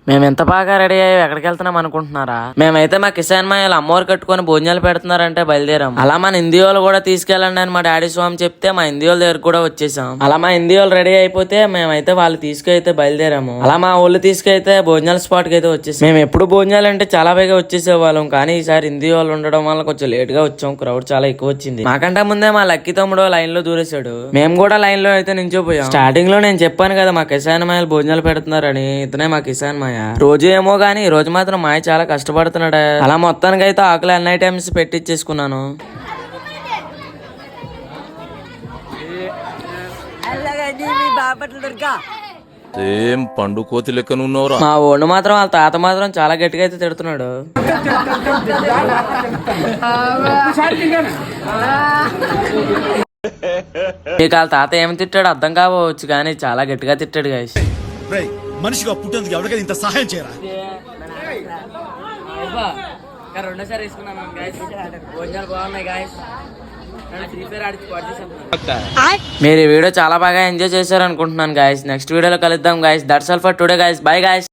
మేము ఎంత బాగా రెడీ అయ్యి ఎక్కడికి వెళ్తున్నాం అనుకుంటున్నారా? మేమైతే మా కిసాన్ మాయలు అమ్మవారు కట్టుకొని భోజనాలు పెడుతున్నారంటే బయలుదేరాం. అలా మన హిందీ వాళ్ళు కూడా తీసుకెళ్ళండి అని మా డాడీ స్వామి చెప్తే మా హిందీ వాళ్ళ దగ్గర కూడా వచ్చేసాం. అలా మా హిందీ వాళ్ళు రెడీ అయిపోతే మేమైతే వాళ్ళు తీసుకైతే బయలుదేరాము. అలా మా ఊళ్ళు తీసుకైతే భోజనాల స్పాట్ కి అయితే వచ్చేసాం. మేము ఎప్పుడు భోజనాలు అంటే చాలా బాగా వచ్చేసేవాళ్ళం, కానీ ఈసారి హిందీ వాళ్ళు ఉండడం వల్ల కొంచెం లేట్ గా వచ్చాం. క్రౌడ్ చాలా ఎక్కువ వచ్చింది. మాకంటే ముందే మా లక్కీ తమ్ముడు లైన్ లో దూరేశాడు. మేము కూడా లైన్ లో అయితే నించోపోయాం. స్టార్టింగ్ లో నేను చెప్పాను కదా మా కిసాన్ మాయలు భోజనాలు పెడుతున్నారని, ఇతనే మా కిసాన్ మాయ. రోజు ఏమో గానీ ఈ రోజు మాత్రం మాయ చాలా కష్టపడుతున్నాడు. అలా మొత్తానికి అయితే ఆకలి అన్ని ఐటమ్స్ పెట్టించేసుకున్నాను. ఏం పండు కోతి లెక్కనున్నావురా. మా ఓడు మాత్రం వాళ్ళ తాత మాత్రం చాలా గట్టిగా అయితే తిడుతున్నాడు. మీకు వాళ్ళ తాత ఏమి తిట్టాడు అర్థం కావచ్చు, కానీ చాలా గట్టిగా తిట్టాడు గాయస్. మనిషిగా పుట్టేందుకు ఎవరికైనా ఇంత సహాయం చేయరా? రెండోసారి వేసుకున్నాను గాయస్. భోజనాలు బాగున్నాయి గాయస్. మీరు ఈ వీడియో చాలా బాగా ఎంజాయ్ చేశారు అనుకుంటున్నాను గాయస్. నెక్స్ట్ వీడియోలో కలుద్దాం guys. That's all for today guys. By guys.